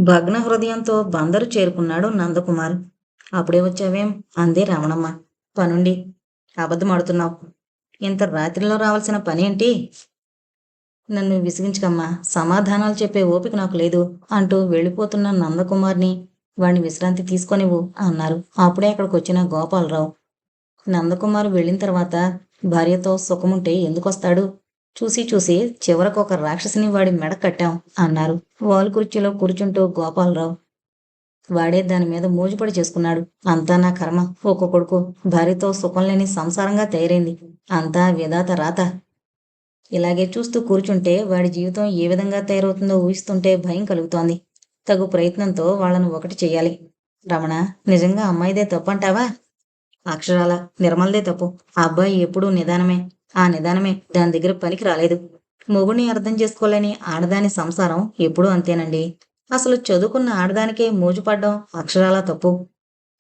భగ్న హృదయంతో బందరు చేరుకున్నాడు నందకుమార్. అప్పుడే వచ్చావేం? అంది రమణమ్మ. పనుండి. అబద్ధమాడుతున్నావు. ఇంత రాత్రిలో రావాల్సిన పనేంటి? నన్ను విసిగించకమ్మా, సమాధానాలు చెప్పే ఓపిక నాకు లేదు అంటూ వెళ్ళిపోతున్న నందకుమార్ని వాణ్ణి విశ్రాంతి తీసుకొనివ్వు అన్నారు. అప్పుడే అక్కడికొచ్చిన గోపాలరావు. నందకుమార్ వెళ్ళిన తర్వాత భార్యతో సుఖముంటే ఎందుకొస్తాడు? చూసి చూసి చివరకు ఒక రాక్షసిని వాడి మెడ కట్టాం అన్నారు వాలు కుర్చీలో కూర్చుంటూ గోపాలరావు. వాడే దాని మీద మోజుపడి చేసుకున్నాడు. అంతా నా కర్మ. ఒక్క కొడుకు భార్యతో సుఖం లేని సంసారంగా తయారైంది. అంతా విధాత రాత. ఇలాగే చూస్తూ కూర్చుంటే వాడి జీవితం ఏ విధంగా తయారవుతుందో ఊహిస్తుంటే భయం కలుగుతోంది. తగు ప్రయత్నంతో వాళ్ళను ఒకటి చెయ్యాలి. రమణ, నిజంగా అమ్మాయిదే తప్పంటావా? అక్షరాల నిర్మల్దే తప్పు. ఆ అబ్బాయి ఎప్పుడూ నిదానమే. ఆ నిదానమే దాని దగ్గర పనికి రాలేదు. మొగుణ్ణి అర్థం చేసుకోలేని ఆడదాని సంసారం ఎప్పుడూ అంతేనండి. అసలు చదువుకున్న ఆడదానికే మోజుపడ్డం అక్షరాల తప్పు.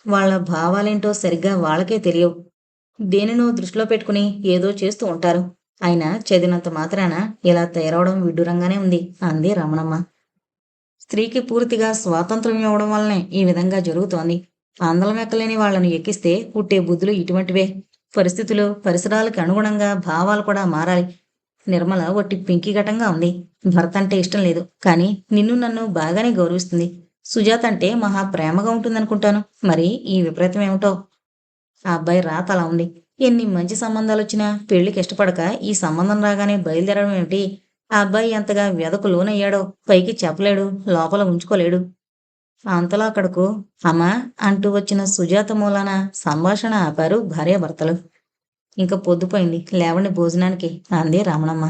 వాళ్ళ భావాలేంటో సరిగ్గా వాళ్ళకే తెలియవు. దేనినో దృష్టిలో పెట్టుకుని ఏదో చేస్తూ ఉంటారు. అయినా చదివినంత మాత్రాన ఇలా తయారవడం విడ్డూరంగానే ఉంది అంది రమణమ్మ. స్త్రీకి పూర్తిగా స్వాతంత్రం ఇవ్వడం వల్లనే ఈ విధంగా జరుగుతోంది. అందలం ఎక్కలేని వాళ్ళను ఎక్కిస్తే పుట్టే బుద్ధులు ఇటువంటివే. పరిస్థితులు, పరిసరాలకు అనుగుణంగా భావాలు కూడా మారాలి. నిర్మల ఒట్టి పెంకిఘటంగా ఉంది. భర్త అంటే ఇష్టం లేదు, కానీ నిన్ను నన్ను బాగానే గౌరవిస్తుంది. సుజాత అంటే మహా ప్రేమగా ఉంటుందనుకుంటాను. మరి ఈ విపరీతం ఏమిటో? ఆ అబ్బాయి రాత అలా ఉంది. ఎన్ని మంచి సంబంధాలొచ్చినా పెళ్లికి ఇష్టపడక ఈ సంబంధం రాగానే బయలుదేరడం ఏమిటి? ఆ అబ్బాయి ఎంతగా వ్యధకు లోనయ్యాడో పైకి చెప్పలేడు, లోపల ఉంచుకోలేడు. అంతలో అక్కడకు అమ్మా అంటూ వచ్చిన సుజాత మూలాన సంభాషణ ఆపారు భార్యాభర్తలు. ఇంక పొద్దుపోయింది, లేవండి భోజనానికి అంది రమణమ్మ.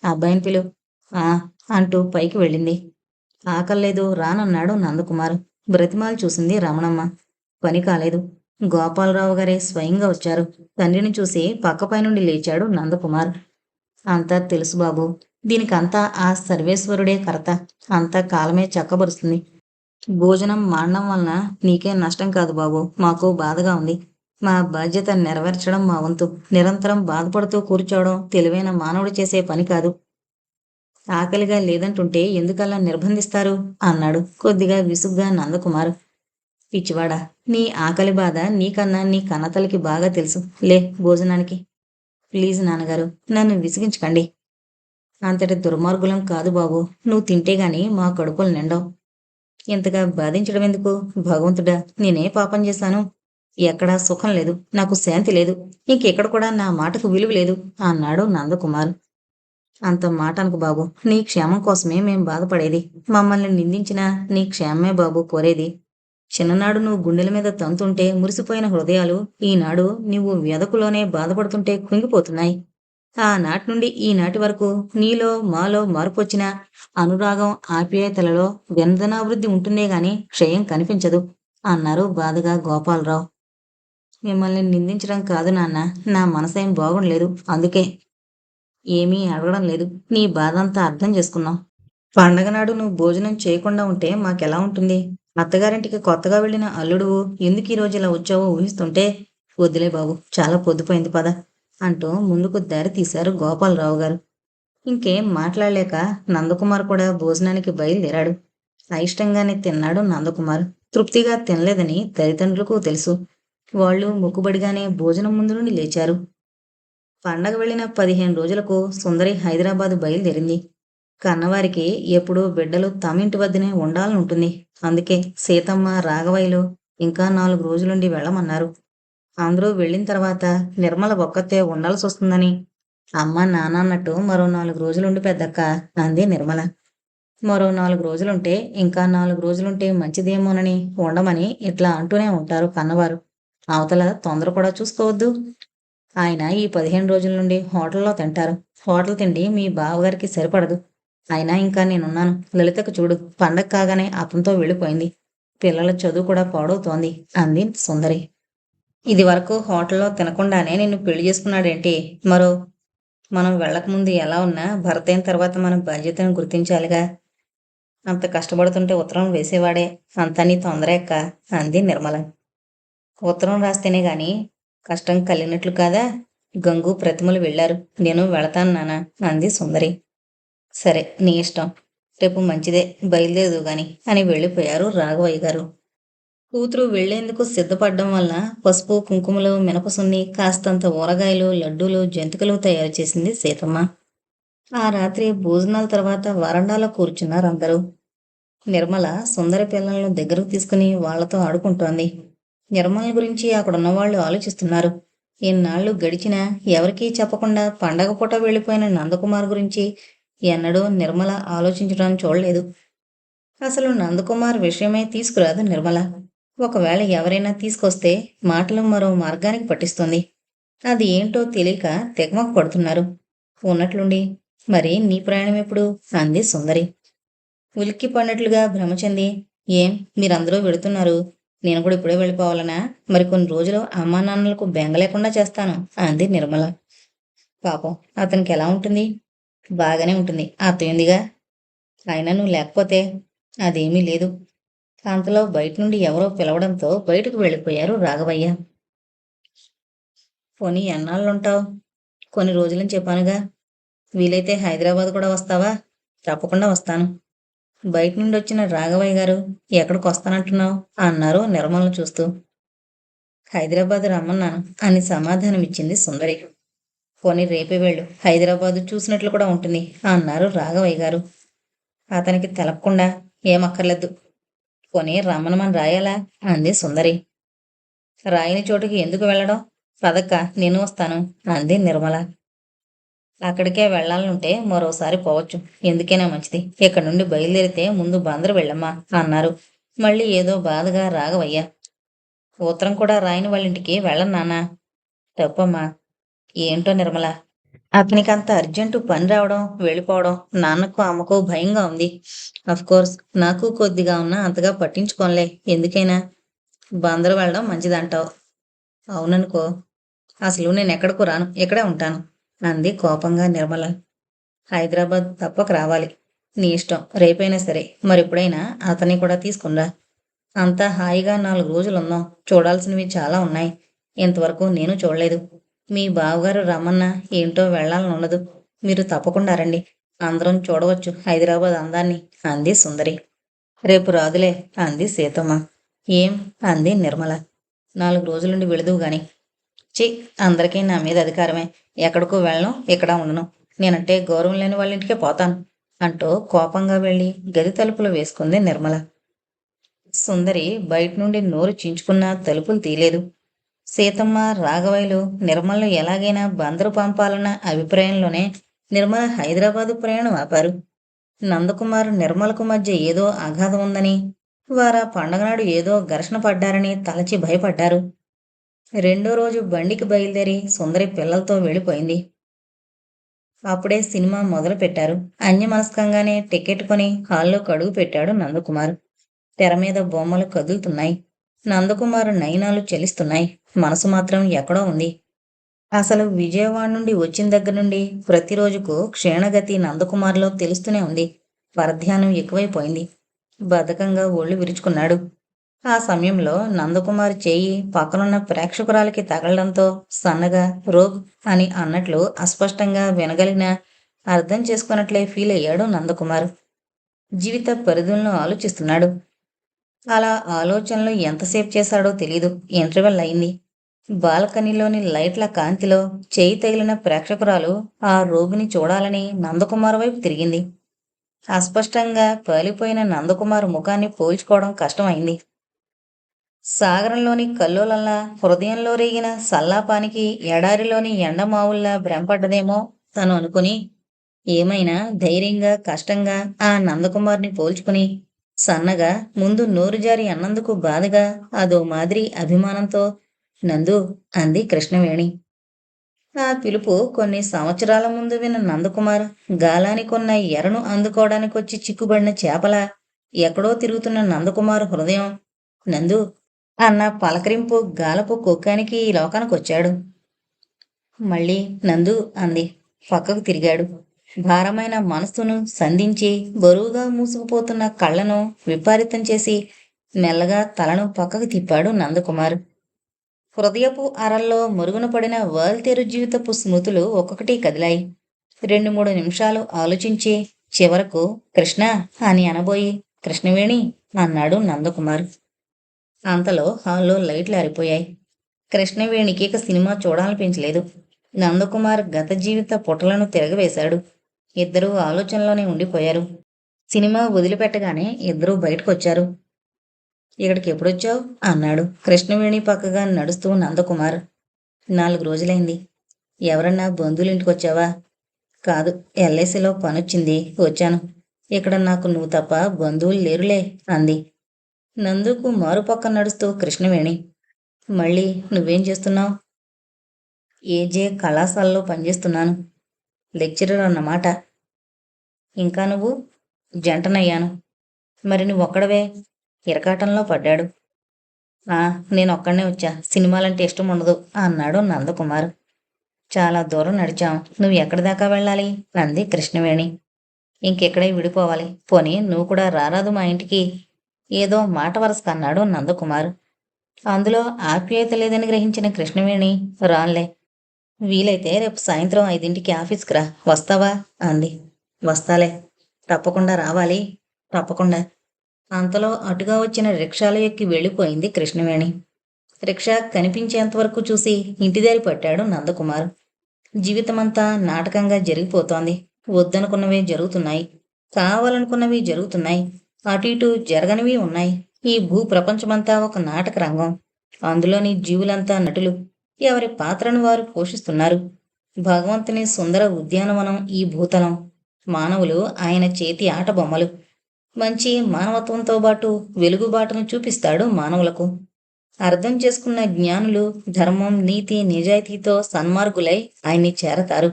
ఆ అబ్బాయిని పిలువు. ఆ అంటూ పైకి వెళ్ళింది. ఆకల్లేదు రానన్నాడు నందకుమార్. బ్రతిమాలు చూసింది రమణమ్మ. పని కాలేదు. గోపాలరావు గారే స్వయంగా వచ్చారు. తండ్రిని చూసి పక్కపై నుండి లేచాడు నందకుమార్. అంతా తెలుసు బాబు. దీనికంతా ఆ సర్వేశ్వరుడే కర్త. అంతా కాలమే చక్కబరుస్తుంది. భోజనం మానడం వలన నీకేం నష్టం కాదు బాబు. మాకు బాధగా ఉంది. మా బాధ్యత నెరవేర్చడం మా వంతు. నిరంతరం బాధపడుతూ కూర్చోవడం తెలివైన మానవుడు చేసే పని కాదు. ఆకలిగా లేదంటుంటే ఎందుకలా నిర్బంధిస్తారు అన్నాడు కొద్దిగా విసుగ్గా నందకుమార్. పిచ్చివాడా, నీ ఆకలి బాధ నీకన్నా నీ కన్నతల్లికి బాగా తెలుసు. లే భోజనానికి. ప్లీజ్ నాన్నగారు, నన్ను విసిగించకండి. అంతటి దుర్మార్గులం కాదు బాబు. నువ్వు తింటే గాని మా కడుపులు నిండవు. ఇంతగా బాధించడం ఎందుకు? భగవంతుడా, నేనే పాపం చేశాను? ఎక్కడా సుఖం లేదు, నాకు శాంతి లేదు. ఇంకెక్కడ కూడా నా మాటకు విలువ లేదు అన్నాడు నందకుమార్. అంత మాట అనకు బాబు. నీ క్షేమం కోసమే మేం బాధపడేది. మమ్మల్ని నిందించినా నీ క్షేమమే బాబు కోరేది. చిన్ననాడు నువ్వు గుండెల మీద తంతుంటే మురిసిపోయిన హృదయాలు ఈనాడు నువ్వు వ్యధకులోనే బాధపడుతుంటే కుంగిపోతున్నాయి. ఆనాటి నుండి ఈనాటి వరకు నీలో మాలో మార్పొచ్చినా అనురాగం ఆప్యాయతలలో వ్యర్థనావృద్ధి ఉంటుందే గాని క్షయం కనిపించదు అన్నారు బాధగా గోపాలరావు. మిమ్మల్ని నిందించడం కాదు నాన్న, నా మనసేం బాగుండలేదు. అందుకే ఏమీ అడగడం లేదు. నీ బాధంతా అర్థం చేసుకున్నాం. పండగ నాడు నువ్వు భోజనం చేయకుండా ఉంటే మాకెలా ఉంటుంది? అత్తగారింటికి కొత్తగా వెళ్ళిన అల్లుడువు ఎందుకు ఈ రోజు ఇలా వచ్చావో ఊహిస్తుంటే వద్దులే బాబు, చాలా పొద్దుపోయింది పద అంటూ ముందుకు దారి తీశారు గోపాలరావు గారు. ఇంకేం మాట్లాడలేక నందకుమార్ కూడా భోజనానికి బయలుదేరాడు. అయిష్టంగానే తిన్నాడు నందకుమార్. తృప్తిగా తినలేదని తల్లిదండ్రులకు తెలుసు. వాళ్ళు మొక్కుబడిగానే భోజనం ముందు నుండి లేచారు. పండగ వెళ్ళిన 15 రోజులకు సుందరి హైదరాబాదు బయలుదేరింది. కన్నవారికి ఎప్పుడూ బిడ్డలు తమింటి వద్దనే ఉండాలనుంటుంది. అందుకే సీతమ్మ, రాఘవయ్యలు ఇంకా 4 రోజులుండి వెళ్ళమన్నారు. అందరూ వెళ్ళిన తర్వాత నిర్మల ఒక్కతే ఉండాల్సొస్తుందని అమ్మ, నాన్న అన్నట్టు మరో 4 రోజులుండు పెద్దక్క అంది నిర్మల. మరో 4 రోజులుంటే, ఇంకా 4 రోజులుంటే మంచిదేమోనని ఉండమని ఇట్లా అంటూనే ఉంటారు కన్నవారు. అవతల తొందర కూడా చూసుకోవద్దు. ఆయన ఈ 15 రోజుల నుండి హోటల్లో తింటారు. హోటల్ తిండి మీ బావగారికి సరిపడదు. అయినా ఇంకా నేనున్నాను. లలితకు చూడు, పండగ కాగానే అతనితో వెళ్ళిపోయింది. పిల్లల చదువు కూడా పాడవుతోంది అంది సుందరి. ఇది వరకు హోటల్లో తినకుండానే నిన్ను పెళ్లి చేసుకున్నాడేంటి? మనం వెళ్ళకముందు ఎలా ఉన్నా భర్త అయిన తర్వాత మన బాధ్యతను గుర్తించాలిగా. అంత కష్టపడుతుంటే ఉత్తరం వేసేవాడే. అంతా నీ తొందరే అక్క అంది నిర్మల. ఉత్తరం రాస్తేనే గాని కష్టం కలిగినట్లు కాదా? గంగు, ప్రతిమలు వెళ్ళారు. నేను వెళతాను నాన్న అంది సుందరి. సరే, నీ ఇష్టం. రేపు మంచిదే, బయలుదేరదు గాని అని వెళ్ళిపోయారు రాఘవయ్య గారు. కూతురు వెళ్లేందుకు సిద్ధపడ్డం వల్ల పసుపు, కుంకుమలు, మినపసున్ని, కాస్తంత ఊరగాయలు, లడ్డూలు, జంతికలు తయారు చేసింది సీతమ్మ. ఆ రాత్రి భోజనాల తర్వాత వరండాలో కూర్చున్నారందరూ. నిర్మల సుందరి పిల్లలను దగ్గరకు తీసుకుని వాళ్లతో ఆడుకుంటోంది. నిర్మల గురించి అక్కడున్నవాళ్లు ఆలోచిస్తున్నారు. ఇన్నాళ్లు గడిచినా ఎవరికీ చెప్పకుండా పండగ పూట వెళ్ళిపోయిన నందకుమార్ గురించి ఎన్నడూ నిర్మల ఆలోచించడం చూడలేదు. అసలు నందకుమార్ విషయమే తీసుకురాదు నిర్మల. ఒకవేళ ఎవరైనా తీసుకొస్తే మాటలు మరో మార్గానికి పట్టిస్తుంది. అది ఏంటో తెలియక తెగమక పడుతున్నారు. ఉన్నట్లుండి, మరి నీ ప్రయాణం ఎప్పుడు అంది సుందరి. ఉలిక్కి పడినట్లుగా భ్రమ చెంది, ఏం మీరందరూ వెళుతున్నారు, నేను కూడా ఇప్పుడే వెళ్ళిపోవాలనా? మరి కొన్ని రోజులు అమ్మా నాన్నలకు బెంగ లేకుండా చేస్తాను అంది నిర్మల. పాపం అతనికి ఎలా ఉంటుంది? బాగానే ఉంటుంది, అత్తయ్యుందిగా. అయినా నువ్వు లేకపోతే అదేమీ లేదు. అంతలో బయట నుండి ఎవరో పిలవడంతో బయటకు వెళ్ళిపోయారు రాఘవయ్య. పోనీ ఎన్నాళ్ళుంటావు? కొన్ని రోజులని చెప్పానుగా. వీలైతే హైదరాబాద్ కూడా వస్తావా? తప్పకుండా వస్తాను. బయట నుండి వచ్చిన రాఘవయ్య గారు, ఎక్కడికి వస్తానంటున్నావు అన్నారు నిర్మలను చూస్తూ. హైదరాబాద్ రమ్మన్నాను అని సమాధానమిచ్చింది సుందరి. పోనీ రేపే వెళ్ళు, హైదరాబాదు చూసినట్లు కూడా ఉంటుంది అన్నారు రాఘవయ్య గారు. అతనికి తెలపకుండా ఏమక్కర్లేదు. పోనీ రమ్మనమని రాయాలా అంది సుందరి. రాయని చోటుకి ఎందుకు వెళ్ళడం? పదక్క, నేను వస్తాను అంది నిర్మల. అక్కడికే వెళ్ళాలనుంటే మరోసారి పోవచ్చు, ఎందుకైనా మంచిది. ఇక్కడి నుండి బయలుదేరితే ముందు బందరు వెళ్ళమ్మా అన్నారు మళ్ళీ ఏదో బాధగా రాఘవయ్య. ఉత్తరం కూడా రాయని వాళ్ళింటికి వెళ్ళను నాన్నా. తప్పమ్మా. ఏంటో నిర్మల, అతనికంత అర్జెంటు పని రావడం, వెళ్ళిపోవడం నాన్నకు అమ్మకు భయంగా ఉంది. కోర్స్ నాకు కొద్దిగా ఉన్నా అంతగా పట్టించుకోనులే. ఎందుకైనా బందరు వెళ్ళడం మంచిదంటావు. అవుననుకో. అసలు నేను ఎక్కడికో రాను, ఇక్కడే ఉంటాను అంది కోపంగా నిర్మల. హైదరాబాద్ తప్పక రావాలి. నీ ఇష్టం, రేపైనా సరే. మరెప్పుడైనా అతన్ని కూడా తీసుకునిరా. అంతా హాయిగా 4 రోజులుందాం. చూడాల్సినవి చాలా ఉన్నాయి. ఇంతవరకు నేను చూడలేదు. మీ బావగారు రమ్మన్నా ఏంటో వెళ్ళాలని ఉండదు. మీరు తప్పకుండా రండి. అందరం చూడవచ్చు హైదరాబాద్ అందాన్ని అంది సుందరి. రేపు రాదులే అంది సీతమ్మ. ఏం అంది నిర్మల. 4 రోజులుండి వెళుదువు గాని. చి, అందరికీ నా మీద అధికారమే. ఎక్కడికో వెళ్ళను, ఇక్కడ ఉండను. నేనంటే గౌరవం లేని వాళ్ళ ఇంటికే పోతాను అంటూ కోపంగా వెళ్ళి గది తలుపులు వేసుకుంది నిర్మల. సుందరి బయట నుండి నోరు చించుకున్నా తలుపులు తీయలేదు. సీతమ్మ, రాఘవయ్యలు నిర్మలను ఎలాగైనా బందరు పంపాలన్న అభిప్రాయంలోనే నిర్మల హైదరాబాదు ప్రయాణం ఆపారు. నందకుమార్ నిర్మలకు మధ్య ఏదో అగాధం ఉందని, వారా పండగనాడు ఏదో ఘర్షణ పడ్డారని తలచి భయపడ్డారు. 2వ రోజు బండికి బయలుదేరి సుందరి పిల్లలతో వెళ్ళిపోయింది. అప్పుడే సినిమా మొదలు పెట్టారు. అన్యమనస్కంగానే టికెట్ కొని హాల్లోకి అడుగు పెట్టాడు నందకుమార్. తెర మీద బొమ్మలు కదులుతున్నాయి. నందకుమార్ నయనాలు చలిస్తున్నాయి. మనసు మాత్రం ఎక్కడో ఉంది. అసలు విజయవాడ నుండి వచ్చిన దగ్గర నుండి ప్రతిరోజుకు క్షీణగతి నందకుమార్లో తెలుస్తూనే ఉంది. పరధ్యానం ఎక్కువైపోయింది. బద్ధకంగా ఒళ్ళు విరుచుకున్నాడు. ఆ సమయంలో నందకుమార్ చేయి పక్కనున్న ప్రేక్షకురాలకి తగలడంతో సన్నగా రోగ్ అని అన్నట్లు అస్పష్టంగా వినగలిగిన అర్థం చేసుకున్నట్లే ఫీల్ అయ్యాడు నందకుమార్. జీవిత పరిధులను ఆలోచిస్తున్నాడు. అలా ఆలోచనలు ఎంతసేపు చేశాడో తెలీదు. ఇంటర్వెల్ అయింది. బాల్కనీలోని లైట్ల కాంతిలో చేయి తగిలిన ప్రేక్షకురాలు ఆ రోగిని చూడాలని నందకుమార్ వైపు తిరిగింది. అస్పష్టంగా పాలిపోయిన నందకుమార్ ముఖాన్ని పోల్చుకోవడం కష్టమైంది. సాగరంలోని కల్లోలల్లా హృదయంలో రేగిన సల్లాపానికి ఎడారిలోని ఎండమావుల్లా భ్రమపడ్డదేమో తను అనుకుని, ఏమైనా ధైర్యంగా కష్టంగా ఆ నందకుమార్ని పోల్చుకుని సన్నగా ముందు నోరు జారి అన్నందుకు బాధగా అదో మాదిరి అభిమానంతో నందు అంది కృష్ణవేణి. ఆ పిలుపు కొన్ని సంవత్సరాల ముందు విన్న నందకుమార్ గాలానికొన్న ఎరను అందుకోవడానికొచ్చి చిక్కుబడిన చేపల ఎక్కడో తిరుగుతున్న నందకుమార్ హృదయం నందు అన్న పలకరింపు గాలపు కుక్కానికి ఈ లోకానికొచ్చాడు. మళ్ళీ నందు అంది. పక్కకు తిరిగాడు. భారమైన మనస్సును సంధించి బరువుగా మూసుకుపోతున్న కళ్ళను విపారితం చేసి మెల్లగా తలను పక్కకు తిప్పాడు నందకుమార్. హృదయపు అరల్లో మురుగున పడిన వాల్తేరు జీవితపు స్మృతులు ఒక్కొక్కటి కదిలాయి. 2-3 నిమిషాలు ఆలోచించి చివరకు కృష్ణ అని అనబోయి కృష్ణవేణి అన్నాడు నందకుమార్. అంతలో హాల్లో లైట్లు ఆరిపోయాయి. కృష్ణవేణికి ఇక సినిమా చూడాలనిపించలేదు. నందకుమార్ గత జీవిత పుటలను తిరగవేశాడు. ఇద్దరూ ఆలోచనలోనే ఉండిపోయారు. సినిమా వదిలిపెట్టగానే ఇద్దరూ బయటకొచ్చారు. ఇక్కడికి ఎప్పుడొచ్చావు అన్నాడు కృష్ణవేణి పక్కగా నడుస్తూ నందకుమార్. 4 రోజులైంది. ఎవరన్నా బంధువులింటికొచ్చావా? కాదు, ఎల్ఐసిలో పనొచ్చింది, వచ్చాను. ఇక్కడ నాకు నువ్వు తప్ప బంధువులు లేరులే అంది. నందుకు మారుపక్క నడుస్తూ కృష్ణవేణి. మళ్ళీ నువ్వేం చేస్తున్నావు? ఏజే కళాశాలలో పనిచేస్తున్నాను. లెక్చరర్ అన్నమాట. ఇంకా నువ్వు? జంటనయ్యాను. మరి నువ్వొక్కడవే? ఇరకాటంలో పడ్డాడు. నేనొక్కడనే వచ్చా, సినిమాలంటే ఇష్టం ఉండదు అన్నాడు నందకుమార్. చాలా దూరం నడిచాం, నువ్వు ఎక్కడి దాకా వెళ్ళాలి అంది కృష్ణవేణి. ఇంకెక్కడే విడిపోవాలి, పోనీ నువ్వు కూడా రారాదు మా ఇంటికి? ఏదో మాట వరస అన్నాడు నందకుమార్. అందులో ఆప్యాయత లేదని గ్రహించిన కృష్ణవేణి, రాన్లే, వీలైతే రేపు సాయంత్రం 5ంటికి ఆఫీస్కి రా, వస్తావా అంది. వస్తాలే, తప్పకుండా రావాలి, తప్పకుండా. అంతలో అటుగా వచ్చిన రిక్షాలో ఎక్కి వెళ్ళిపోయింది కృష్ణవేణి. రిక్షా కనిపించేంతవరకు చూసి ఇంటిదారి పట్టాడు నందకుమార్. జీవితమంతా నాటకంగా జరిగిపోతోంది. వద్దనుకున్నవే జరుగుతున్నాయి, కావాలనుకున్నవి జరుగుతున్నాయి, అటు ఇటు జరగనివి ఉన్నాయి. ఈ భూప్రపంచమంతా ఒక నాటక రంగం. అందులోని జీవులంతా నటులు. ఎవరి పాత్రను వారు పోషిస్తున్నారు. భగవంతుని సుందర ఉద్యానవనం ఈ భూతలం. మానవులు ఆయన చేతి ఆట బొమ్మలు. మంచి మానవత్వంతో పాటు వెలుగుబాటును చూపిస్తాడు మానవులకు. అర్థం చేసుకున్న జ్ఞానులు ధర్మం, నీతి, నిజాయితీతో సన్మార్గులై ఆయన్ని చేరతారు.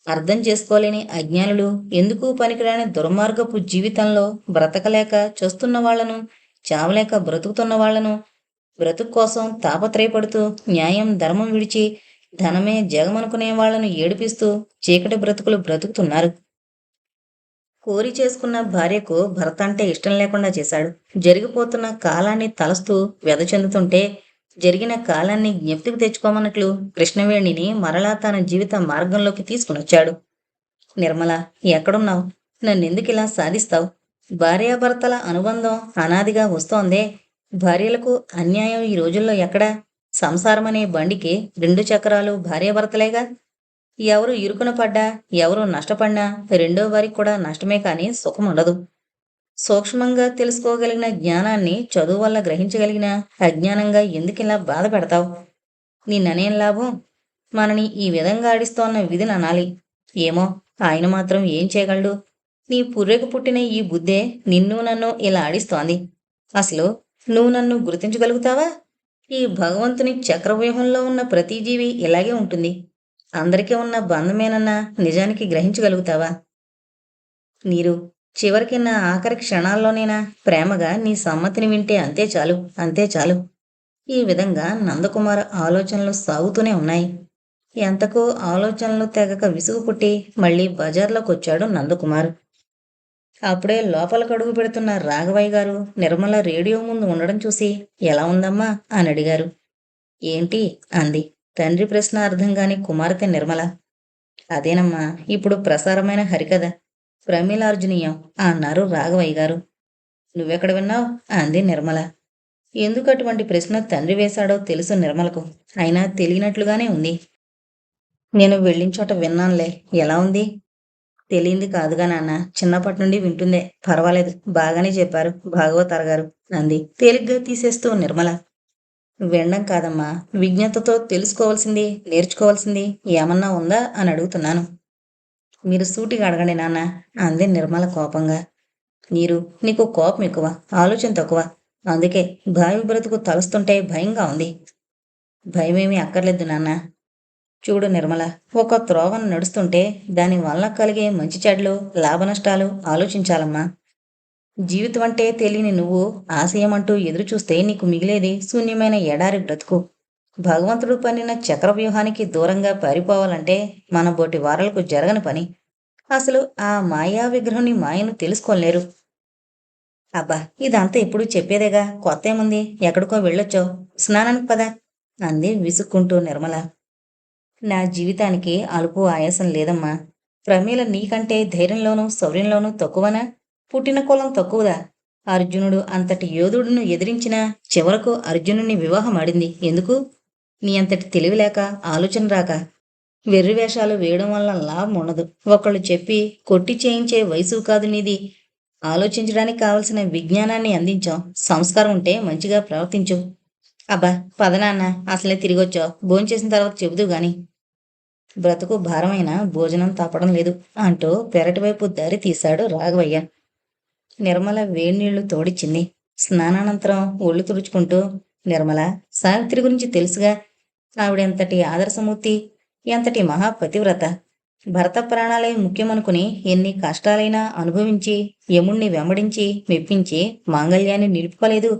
అర్థం చేసుకోలేని అజ్ఞానులు ఎందుకు పనికిరాని దుర్మార్గపు జీవితంలో బ్రతకలేక చూస్తున్న వాళ్లను, చావలేక బ్రతుకుతున్న వాళ్లను, బ్రతుకు కోసం తాపత్రయపడుతూ న్యాయం ధర్మం విడిచి ధనమే జగమనుకునే వాళ్లను ఏడిపిస్తూ చీకటి బ్రతుకులు బ్రతుకుతున్నారు. కోరి చేసుకున్న భార్యకు భర్త అంటే ఇష్టం లేకుండా చేశాడు. జరిగిపోతున్న కాలాన్ని తలస్తూ వ్యధ చెందుతుంటే జరిగిన కాలాన్ని జ్ఞప్తికి తెచ్చుకోమన్నట్లు కృష్ణవేణిని మరలా తన జీవిత మార్గంలోకి తీసుకునొచ్చాడు. నిర్మల, ఎక్కడున్నావు? నన్నెందుకు ఇలా సాధిస్తావు? భార్యాభర్తల అనుబంధం అనాదిగా వస్తోందే. భార్యలకు అన్యాయం ఈ రోజుల్లో ఎక్కడా? సంసారమనే బండికి 2 చక్రాలు భార్యాభర్తలేగా. ఎవరు ఇరుకున పడ్డా, ఎవరు నష్టపడినా రెండో వారికి కూడా నష్టమే కాని సుఖముండదు. సూక్ష్మంగా తెలుసుకోగలిగిన జ్ఞానాన్ని చదువు వల్ల గ్రహించగలిగిన అజ్ఞానంగా ఎందుకిలా బాధ పెడతావు? నిన్ననేం లాభం? మనని ఈ విధంగా ఆడిస్తోన్న విధిని అనాలి. ఏమో, ఆయన మాత్రం ఏం చేయగలడు? నీ పుర్రెకు పుట్టిన ఈ బుద్ధే నిన్ను నన్ను ఇలా ఆడిస్తోంది. అసలు నువ్వు నన్ను గుర్తించగలుగుతావా? ఈ భగవంతుని చక్రవ్యూహంలో ఉన్న ప్రతి జీవి ఇలాగే ఉంటుంది. అందరికీ ఉన్న బంధమేనన్నా నిజానికి గ్రహించగలుగుతావా? నీరు, చివరికి నా ఆఖరి క్షణాల్లోనైనా ప్రేమగా నీ సమ్మతిని వింటే అంతే చాలు, అంతే చాలు. ఈ విధంగా నందకుమార్ ఆలోచనలు సాగుతూనే ఉన్నాయి. ఎంతకో ఆలోచనలు తెగక విసుగు పుట్టి మళ్ళీ బజార్లోకి వచ్చాడు నందకుమార్. అప్పుడే లోపలికి అడుగు పెడుతున్న రాఘవయ్య గారు నిర్మల రేడియో ముందు ఉండడం చూసి, ఎలా ఉందమ్మా అని అడిగారు. ఏంటి అంది తండ్రి ప్రశ్న అర్థం కాని కుమార్తె నిర్మల. అదేనమ్మా, ఇప్పుడు ప్రసారమైన హరికథ ప్రమీలార్జునీయం అన్నారు రాఘవయ్య గారు. నువ్వెక్కడ విన్నావు అంది నిర్మల. ఎందుకు అటువంటి ప్రశ్న తండ్రి వేశాడో తెలుసు నిర్మలకు, అయినా తెలియనట్లుగానే ఉంది. నేను వెళ్ళిన చోట విన్నానులే, ఎలా ఉంది? తెలియంది కాదుగా నాన్న, చిన్నప్పటి నుండి వింటుందే. పర్వాలేదు, బాగానే చెప్పారు భాగవతార్ గారు అంది తేలిగ్గా తీసేస్తూ నిర్మల. వినడం కాదమ్మా, విజ్ఞతతో తెలుసుకోవాల్సింది, నేర్చుకోవాల్సింది ఏమన్నా ఉందా అని అడుగుతున్నాను. మీరు సూటిగా అడగండి నాన్న అంది నిర్మల కోపంగా. నీరు, నీకు కోపం ఎక్కువ, ఆలోచన తక్కువ. అందుకే భావి బ్రతుకు తలుస్తుంటే భయంగా ఉంది. భయమేమీ అక్కర్లేదు నాన్న. చూడు నిర్మల, ఒక త్రోవను నడుస్తుంటే దాని వల్ల కలిగే మంచి చెడ్లు, లాభనష్టాలు ఆలోచించాలమ్మా. జీవితం అంటే తెలియని నువ్వు ఆశయమంటూ ఎదురు చూస్తే నీకు మిగిలేది శూన్యమైన ఎడారి బ్రతుకు. భగవంతుడు పన్నిన చక్రవ్యూహానికి దూరంగా పారిపోవాలంటే మన బోటి వారలకు జరగని పని. అసలు ఆ మాయా విగ్రహుని మాయను తెలుసుకోలేరు. అబ్బా, ఇదంతా ఎప్పుడు చెప్పేదేగా, కొత్త ఏముంది? ఎక్కడికో వెళ్ళొచ్చావు, స్నానానికి పదా అంది విసుక్కుంటూ నిర్మల. నా జీవితానికి అలుపు ఆయాసం లేదమ్మా. ప్రమీల నీకంటే ధైర్యంలోనూ శౌర్యంలోనూ తక్కువనా? పుట్టిన కులం తక్కువదా? అర్జునుడు అంతటి యోధుడును ఎదిరించినా చివరకు అర్జునుని వివాహం ఆడింది ఎందుకు? నీ అంతటి తెలివి లేక, ఆలోచన రాక. వెర్రి వేషాలు వేయడం వల్ల లాభం ఉండదు. ఒకళ్ళు చెప్పి కొట్టి చేయించే వయసు కాదు నీది. ఆలోచించడానికి కావలసిన విజ్ఞానాన్ని అందించాం. సంస్కారం ఉంటే మంచిగా ప్రవర్తించు. అబ్బా పద నాన్న, అసలే తిరిగొచ్చావు. భోంచేసిన తర్వాత చెబుతూ గాని. బ్రతుకు భారమైన భోజనం తప్పడం లేదు అంటూ పెరటివైపు దారి తీశాడు రాఘవయ్య. నిర్మల వేడినీళ్లు తోడిచ్చింది. స్నానానంతరం ఒళ్ళు తుడుచుకుంటూ, నిర్మల, సావిత్రి గురించి తెలుసుగా. ఆవిడెంతటి ఆదర్శమూర్తి, ఎంతటి మహాపతివ్రత. భర్త ప్రాణాలే ముఖ్యమనుకుని ఎన్ని కష్టాలైనా అనుభవించి యముణ్ణి వెంబడించి మెప్పించి మాంగళ్యాన్ని నిలుపుకోలేదు.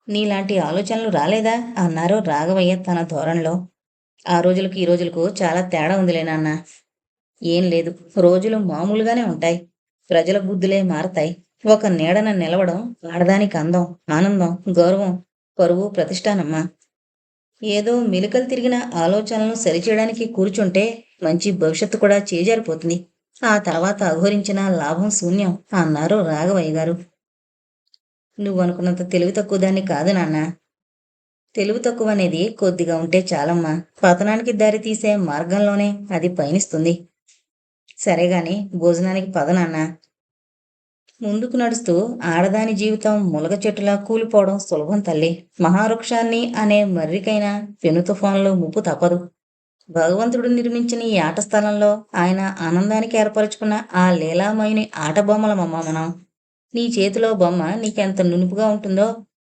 నీలాంటి ఆలోచనలు రాలేదా అన్నారు రాఘవయ్య తన ధోరణిలో. ఆ రోజులకు ఈ రోజులకు చాలా తేడా ఉందిలే నాన్న. ఏం లేదు, రోజులు మామూలుగానే ఉంటాయి. ప్రజల బుద్ధులే మారతాయి. ఒక నీడన నిలవడం ఆడదానికి అందం, ఆనందం, గౌరవం, పరువు, ప్రతిష్టానమ్మా. ఏదో మెలికలు తిరిగిన ఆలోచనలను సరిచేయడానికి కూర్చుంటే మంచి భవిష్యత్తు కూడా చేజారిపోతుంది. ఆ తర్వాత అఘోరించిన లాభం శూన్యం అన్నారు రాఘవయ్య గారు. నువ్వనుకున్నంత తెలివి తక్కువ దాన్ని కాదు నాన్న. తెలివి తక్కువ అనేది కొద్దిగా ఉంటే చాలమ్మా. పతనానికి దారి తీసే మార్గంలోనే అది పయనిస్తుంది. సరేగాని భోజనానికి పద నాన్న. ముందుకు నడుస్తూ ఆడదాని జీవితం ములగ చెట్టులా కూలిపోవడం సులభం తల్లి. మహావృక్షాన్ని అనే మర్రికైనా పెను తుఫాన్లో ముప్పు తప్పదు. భగవంతుడు నిర్మించిన ఈ ఆట స్థలంలో ఆయన ఆనందానికి ఏర్పరచుకున్న ఆ లీలామయుని ఆట బొమ్మలమమ్మ మనం. నీ చేతిలో బొమ్మ నీకెంత నునుపుగా ఉంటుందో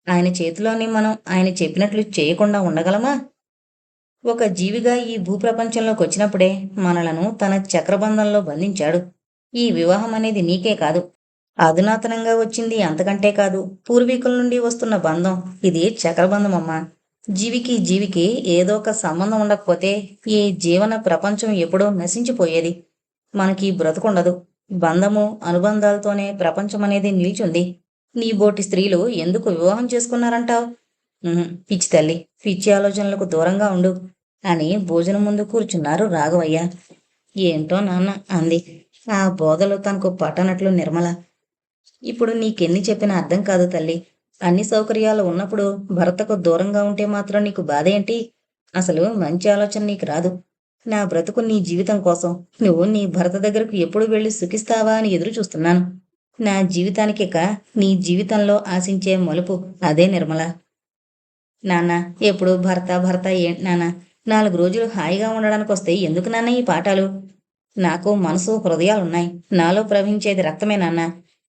ఆయన చేతిలోని మనం ఆయన చెప్పినట్లు చేయకుండా ఉండగలమా? ఒక జీవిగా ఈ భూప్రపంచంలోకి వచ్చినప్పుడే మనలను తన చక్రబంధంలో బంధించాడు. ఈ వివాహం అనేది నీకే కాదు, అధునాతనంగా వచ్చింది అంతకంటే కాదు, పూర్వీకుల నుండి వస్తున్న బంధం. ఇది చక్రబంధమమ్మా. జీవికి జీవికి ఏదో ఒక సంబంధం ఉండకపోతే ఈ జీవన ప్రపంచం ఎప్పుడో నశించిపోయేది. మనకి బ్రతుకుండదు. బంధము అనుబంధాలతోనే ప్రపంచం అనేది నిలిచుంది. నీ బోటి స్త్రీలు ఎందుకు వివాహం చేసుకున్నారంటావు? పిచ్చి తల్లి, పిచ్చి ఆలోచనలకు దూరంగా ఉండు అని భోజనం ముందు కూర్చున్నారు రాఘవయ్య. ఏంటో నాన్న అంది. ఆ బోధలు తనకు పట్టనట్లు నిర్మల. ఇప్పుడు నీకెన్ని చెప్పినా అర్థం కాదు తల్లి. అన్ని సౌకర్యాలు ఉన్నప్పుడు భర్తకు దూరంగా ఉంటే మాత్రం నీకు బాధ ఏంటి? అసలు మంచి ఆలోచన నీకు రాదు. నా బ్రతుకు నీ జీవితం కోసం. నువ్వు నీ భర్త దగ్గరకు ఎప్పుడు వెళ్ళి సుఖిస్తావా అని ఎదురు చూస్తున్నాను. నా జీవితానికిక నీ జీవితంలో ఆశించే మలుపు అదే నిర్మల. నాన్న, ఎప్పుడు భర్త భర్త ఏంటి నాన్న? 4 రోజులు హాయిగా ఉండడానికి వస్తే ఎందుకు నాన్న ఈ పాఠాలు? నాకు మనసు హృదయాలున్నాయి. నాలో ప్రవహించేది రక్తమే నాన్న.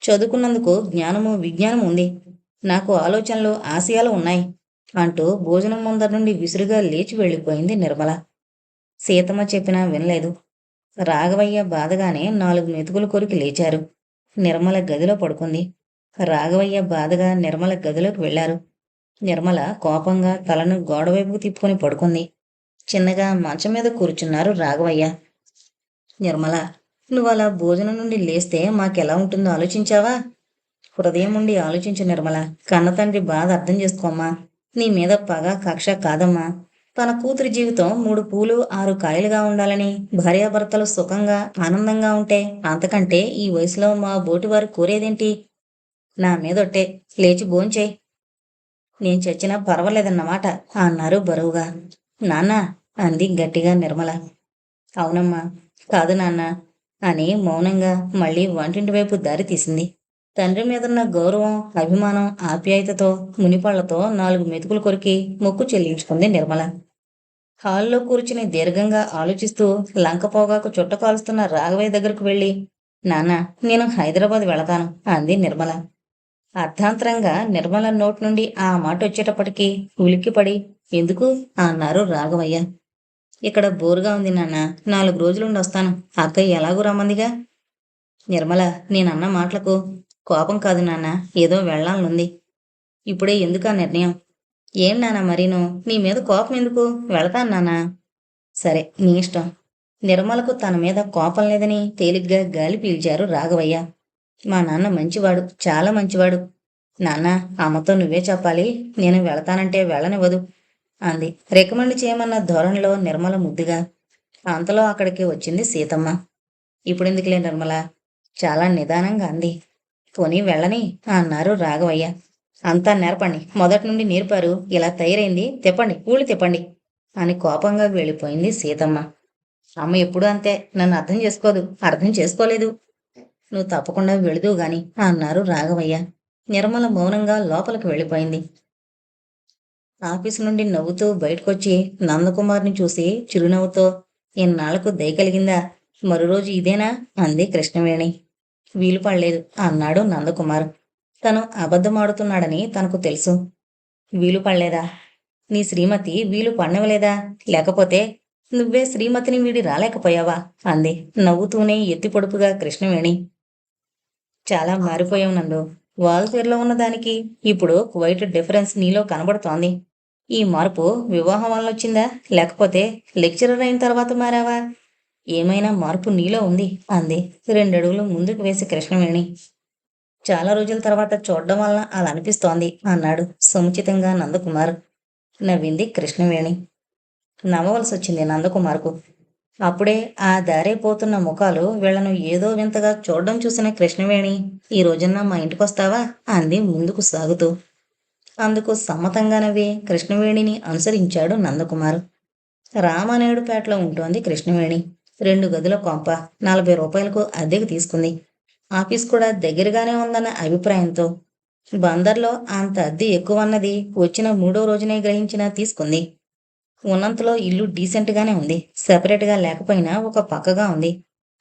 చదువుకున్నందుకు జ్ఞానము విజ్ఞానం ఉంది. నాకు ఆలోచనలు ఆశయాలు ఉన్నాయి అంటూ భోజనం ముందర నుండి విసురుగా లేచి వెళ్ళిపోయింది నిర్మల. సీతమ్మ చెప్పినా వినలేదు. రాఘవయ్య బాధగానే 4 మెతుకులు కొరికి లేచారు. నిర్మల గదిలో పడుకుంది. రాఘవయ్య బాధగా నిర్మల గదిలోకి వెళ్లారు. నిర్మల కోపంగా తలను గోడవైపుకు తిప్పుకొని పడుకుంది. చిన్నగా మంచం మీద కూర్చున్నారు రాఘవయ్య. నిర్మల, నువ్వలా భోజనం నుండి లేస్తే మాకెలా ఉంటుందో ఆలోచించావా? హృదయం ఉండి ఆలోచించు నిర్మల. కన్నతండ్రి బాధ అర్థం చేసుకోమ్మా. నీ మీద పగ కక్ష కాదమ్మా. తన కూతురి జీవితం 3 పూలు 6 కాయలుగా ఉండాలని భార్యాభర్తలు సుఖంగా ఆనందంగా ఉంటే అంతకంటే ఈ వయసులో మా బోటివారు కోరేదేంటి? నా మీదొట్టే, లేచి భోంచేయ్. నేను చచ్చినా పర్వాలేదన్నమాట అన్నారు బరువుగా. నాన్న అంది గట్టిగా నిర్మల. అవునమ్మా, కాదు నాన్న అని మౌనంగా మళ్ళీ వంటింటి వైపు దారి తీసింది. తండ్రి మీదున్న గౌరవం, అభిమానం, ఆప్యాయతతో మునిపళ్లతో 4 మెతుకులు కొరికి మొక్కు చెల్లించుకుంది నిర్మల. హాల్లో కూర్చుని దీర్ఘంగా ఆలోచిస్తూ లంక పోగాకు చుట్ట కాలుస్తున్న రాఘవయ్య దగ్గరకు వెళ్ళి, నాన్న, నేను హైదరాబాద్ వెళతాను అంది నిర్మల. అర్ధాంతరంగా నిర్మల నోటి నుండి ఆ మాట వచ్చేటప్పటికీ ఉలిక్కిపడి, ఎందుకు అన్నారు రాఘవయ్య. ఇక్కడ బోరుగా ఉంది నాన్న, 4 రోజులుండి వస్తాను. అక్కయ్య ఎలాగూ రమ్మందిగా. నిర్మల, నేనన్న మాటలకు కోపం కాదు నాన్న, ఏదో వెళ్ళాలనుంది. ఇప్పుడే ఎందుకా నిర్ణయం? ఏం నాన్న మరీను, నీ మీద కోపం ఎందుకు? వెళతాను నాన్న. సరే, నీ ఇష్టం. నిర్మలకు తన మీద కోపం లేదని తేలిగ్గా గాలి పీల్చారు రాఘవయ్య. మా నాన్న మంచివాడు, చాలా మంచివాడు. నాన్న, అమ్మతో నువ్వే చెప్పాలి. నేను వెళతానంటే వెళ్ళనివ్వదు అంది రికమెండ్ చేయమన్న ధోరణిలో నిర్మల ముద్దుగా. అంతలో అక్కడికి వచ్చింది సీతమ్మ. ఇప్పుడెందుకులే నిర్మల, చాలా నిదానంగా అంది. పోనీ వెళ్ళని అన్నారు రాఘవయ్య. అంతా నేర్పండి, మొదటి నుండి నేర్పారు, ఇలా తయారైంది, తిప్పండి, ఊళ్ళు తిప్పండి అని కోపంగా వెళ్ళిపోయింది సీతమ్మ. అమ్మ ఎప్పుడూ అంతే, నన్ను అర్థం చేసుకోలేదు. నువ్వు తప్పకుండా వెళుదువు గాని అన్నారు రాఘవయ్య. నిర్మల మౌనంగా లోపలికి వెళ్ళిపోయింది. ఆఫీసు నుండి నవ్వుతూ బయటకొచ్చి నందకుమార్ని చూసి చిరునవ్వుతో, ఇన్నాళ్లకు దయ కలిగిందా, మరో రోజు ఇదేనా అంది కృష్ణవేణి. వీలు పడలేదు అన్నాడు నందకుమార్. తను అబద్ధమాడుతున్నాడని తనకు తెలుసు. వీలు పడలేదా? నీ శ్రీమతి వీలు పడనివ్వలేదా? లేకపోతే నువ్వే శ్రీమతిని వీడి రాలేకపోయావా అంది నవ్వుతూనే ఎత్తి పొడుపుగా కృష్ణవేణి. చాలా మారిపోయావు నందు. వాల్తేరులో ఉన్నదానికి ఇప్పుడు క్వైట్ డిఫరెన్స్ నీలో కనబడుతోంది. ఈ మార్పు వివాహం వల్ల వచ్చిందా, లేకపోతే లెక్చరర్ అయిన తర్వాత మారావా? ఏమైనా మార్పు నీలో ఉంది అంది 2 అడుగులు ముందుకు వేసి కృష్ణవేణి. చాలా రోజుల తర్వాత చూడడం వలన అలా అనిపిస్తోంది అన్నాడు సముచితంగా నందకుమార్. నవ్వింది కృష్ణవేణి. నవ్వవలసి వచ్చింది నందకుమార్కు. అప్పుడే ఆ దారే పోతున్న ముఖాలు వీళ్లను ఏదో వింతగా చూడడం చూసిన కృష్ణవేణి, ఈ రోజున మా ఇంటికొస్తావా అంది ముందుకు సాగుతూ. అందుకు సమ్మతంగా నవ్వి కృష్ణవేణిని అనుసరించాడు నందకుమార్. రామానాయుడుపేటలో ఉంటోంది కృష్ణవేణి. 2 గదుల కొంప, 40 రూపాయలకు అద్దెకు తీసుకుంది. ఆఫీస్ కూడా దగ్గరగానే ఉందన్న అభిప్రాయంతో. బందర్లో అంత అద్దె ఎక్కువన్నది వచ్చిన 3వ రోజునే గ్రహించినా తీసుకుంది. ఉన్నంతలో ఇల్లు డీసెంట్గానే ఉంది. సెపరేట్గా లేకపోయినా ఒక పక్కగా ఉంది.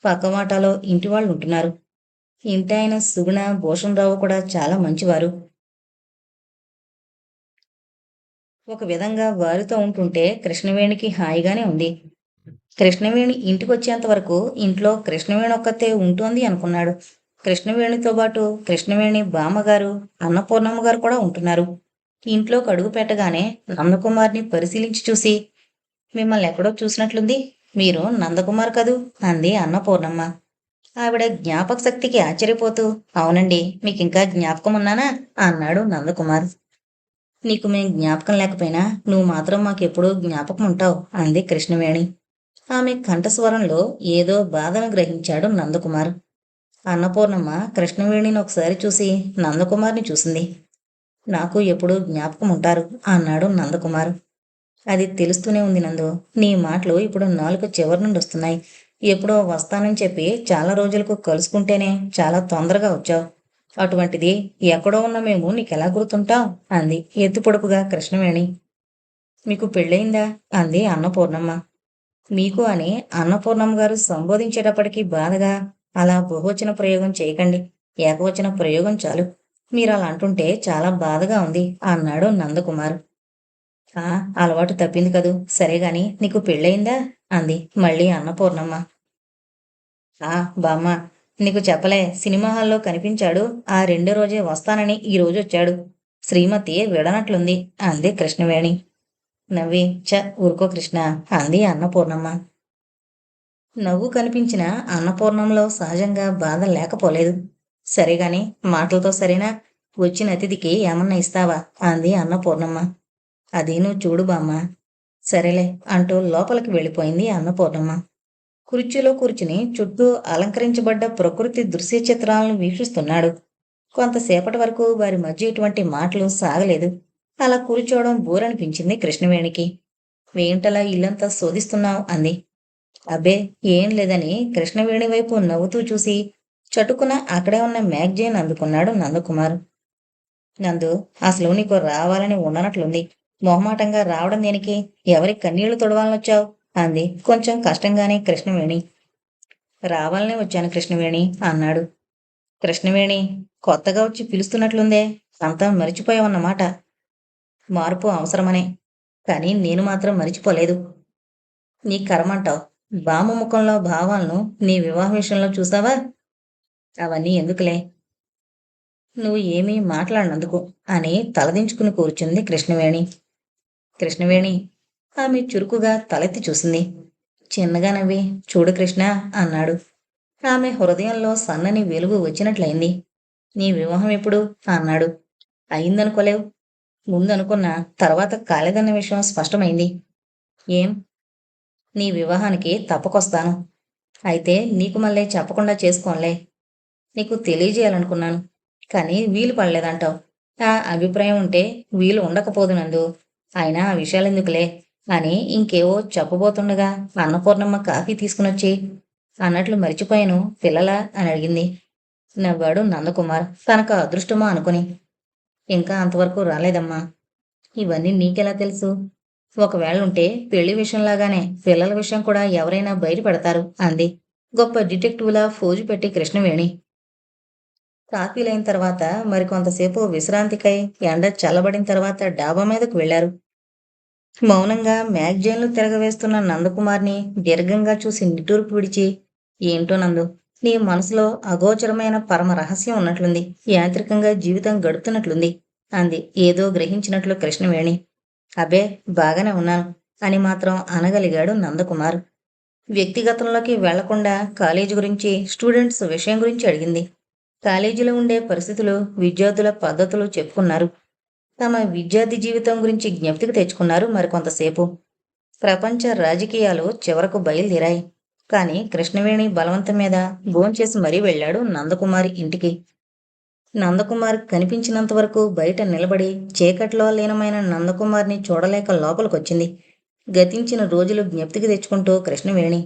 పక్క వాటాలో ఇంటి వాళ్ళు ఉంటున్నారు. ఇంటి ఆయన సుగుణ భూషణరావు కూడా చాలా మంచివారు. ఒక విధంగా వారితో ఉంటుంటే కృష్ణవేణికి హాయిగానే ఉంది. కృష్ణవేణి ఇంటికొచ్చేంత వరకు ఇంట్లో కృష్ణవేణి ఒక్కతే ఉంటుంది అనుకున్నాడు. కృష్ణవేణితో పాటు కృష్ణవేణి బామ్మగారు, అన్నపూర్ణమ్మ గారు కూడా ఉంటున్నారు. ఇంట్లోకి అడుగు పెట్టగానే నందకుమార్ని పరిశీలించి చూసి, మిమ్మల్ని ఎక్కడో చూసినట్లుంది, మీరు నందకుమార్ కదూ అంది అన్నపూర్ణమ్మ. ఆవిడ జ్ఞాపక శక్తికి ఆశ్చర్యపోతూ, అవునండి, మీకింకా జ్ఞాపకం ఉన్నానా అన్నాడు నందకుమార్. నీకు మేం జ్ఞాపకం లేకపోయినా నువ్వు మాత్రం మాకెప్పుడూ జ్ఞాపకం ఉంటావు అంది కృష్ణవేణి. ఆమె కంఠస్వరంలో ఏదో బాధను గ్రహించాడు నందకుమార్. అన్నపూర్ణమ్మ కృష్ణవేణిని ఒకసారి చూసి నందకుమార్ని చూసింది. నాకు ఎప్పుడూ జ్ఞాపకం ఉంటారు అన్నాడు నందకుమార్. అది తెలుస్తూనే ఉంది నందు. నీ మాటలు ఇప్పుడు నాలుక చివరి నుండి వస్తున్నాయి. ఎప్పుడో వస్తానని చెప్పి చాలా రోజులకు కలుసుకుంటేనే చాలా తొందరగా వచ్చావు. అటువంటిది ఎక్కడో ఉన్న మేము నీకెలా గుర్తుంటాం అంది ఎత్తుపొడుపుగా కృష్ణవేణి. మీకు పెళ్ళయిందా అంది అన్నపూర్ణమ్మ. మీకు అని అన్నపూర్ణమ్మ గారు సంబోధించేటప్పటికీ బాధగా, అలా బహువచన ప్రయోగం చేయకండి, ఏకవచన ప్రయోగం చాలు. మీరు అలా అంటుంటే చాలా బాధగా ఉంది అన్నాడు నందకుమార్. ఆ అలవాటు తప్పింది కదూ, సరేగాని నీకు పెళ్ళయిందా అంది మళ్ళీ అన్నపూర్ణమ్మ. ఆ బామ్మ, నీకు చెప్పలే, సినిమా హాల్లో కనిపించాడు, ఆ 2వ రోజే వస్తానని ఈ రోజు వచ్చాడు. శ్రీమతి విడనట్లుంది అంది కృష్ణవేణి. నవ్వి ఊరుకో కృష్ణ అంది అన్నపూర్ణమ్మ. నవ్వు కనిపించిన అన్నపూర్ణంలో సహజంగా బాధ లేకపోలేదు. సరేగాని మాటలతో సరేనా, వచ్చిన అతిథికి ఏమన్నా ఇస్తావా అంది అన్నపూర్ణమ్మ. అది నువ్వు చూడు బామ్మ. సరేలే అంటూ లోపలికి వెళ్ళిపోయింది అన్నపూర్ణమ్మ. కుర్చీలో కూర్చుని చుట్టూ అలంకరించబడ్డ ప్రకృతి దృశ్య చిత్రాలను వీక్షిస్తున్నాడు. కొంతసేపటి వరకు వారి మధ్య ఎటువంటి మాటలు సాగలేదు. అలా కూర్చోవడం బోరనిపించింది కృష్ణవేణికి. ఏంటలా ఇల్లంతా శోధిస్తున్నావు అంది. అబ్బే ఏం లేదని కృష్ణవేణి వైపు నవ్వుతూ చూసి చటుకున అక్కడే ఉన్న మ్యాగజైన్ అందుకున్నాడు నందకుమార్. నందు, అసలు నీకు రావాలని ఉండనట్లుంది. మొహమాటంగా రావడం దేనికి? ఎవరి కన్నీళ్లు తొడవాలనొచ్చావు అంది కొంచెం కష్టంగానే కృష్ణవేణి. రావాలనే వచ్చాను కృష్ణవేణి అన్నాడు. కృష్ణవేణి, కొత్తగా వచ్చి పిలుస్తున్నట్లుందే, అంతా మరిచిపోయావన్నమాట. మార్పు అవసరమనే, కానీ నేను మాత్రం మరిచిపోలేదు. నీ కర్మంటావు. బామ్మ ముఖంలో భావాలను నీ వివాహ విషయంలో చూసావా? అవన్నీ ఎందుకులే, నువ్వు ఏమీ మాట్లాడినందుకు అని తలదించుకుని కూర్చుంది కృష్ణవేణి. కృష్ణవేణి, ఆమె చురుకుగా తలెత్తి చూసింది. చిన్నగా నవ్వి, చూడు కృష్ణ అన్నాడు. ఆమె హృదయంలో సన్నని వెలుగు వచ్చినట్లయింది. నీ వివాహం ఎప్పుడు అన్నాడు. అయిందనుకోలేవు. ముందనుకున్నా, తర్వాత కాలేదన్న విషయం స్పష్టమైంది. ఏం? నీ వివాహానికి తప్పకొస్తాను. అయితే నీకు మళ్ళీ చెప్పకుండా చేసుకోనులే. నీకు తెలియజేయాలనుకున్నాను. కానీ వీలు పడలేదంటావు. నా అభిప్రాయం ఉంటే వీలు ఉండకపోదు నందు. అయినా ఆ విషయాలెందుకులే అని ఇంకేవో చెప్పబోతుండగా అన్నపూర్ణమ్మ కాఫీ తీసుకునొచ్చి, అన్నట్లు మరిచిపోయాను పిల్లలా అని అడిగింది. నవ్వాడు నందకుమార్ తనకు అదృష్టమో అనుకుని. ఇంకా అంతవరకు రాలేదమ్మా. ఇవన్నీ నీకెలా తెలుసు? ఒకవేళ ఉంటే పెళ్లి విషయంలాగానే పిల్లల విషయం కూడా ఎవరైనా బయట పెడతారు అంది గొప్ప డిటెక్టివ్లా ఫోజు పెట్టి కృష్ణవేణి. కాఫీలైన తర్వాత మరికొంతసేపు విశ్రాంతికై ఎండ చల్లబడిన తర్వాత డాబా మీదకు వెళ్లారు. మౌనంగా మ్యాగజైన్లు తిరగవేస్తున్న నందకుమార్ని దీర్ఘంగా చూసి నిట్టూర్పు విడిచి, ఏంటో నందు, నీ మనసులో అగోచరమైన పరమ రహస్యం ఉన్నట్లుంది. యాంత్రికంగా జీవితం గడుపుతున్నట్లుంది అంది ఏదో గ్రహించినట్లు కృష్ణవేణి. అబ్బే, బాగానే ఉన్నాను అని మాత్రం అనగలిగాడు నందకుమార్. వ్యక్తిగతంలోకి వెళ్లకుండా కాలేజీ గురించి, స్టూడెంట్స్ విషయం గురించి అడిగింది. కాలేజీలో ఉండే పరిస్థితులు, విద్యార్థుల పద్ధతులు చెప్పుకున్నారు. తమ విద్యార్థి జీవితం గురించి జ్ఞప్తికి తెచ్చుకున్నారు మరికొంతసేపు. ప్రపంచ రాజకీయాలు చివరకు బయలుదేరాయి. కాని కృష్ణవేణి బలవంతం మీద భోంచేసి మరీ వెళ్ళాడు నందకుమారి ఇంటికి. నందకుమార్ కనిపించినంత వరకు బయట నిలబడి చీకట్లో లీనమైన నందకుమార్ని చూడలేక లోపలికొచ్చింది. గతించిన రోజులు జ్ఞప్తికి తెచ్చుకుంటూ కృష్ణవేణి.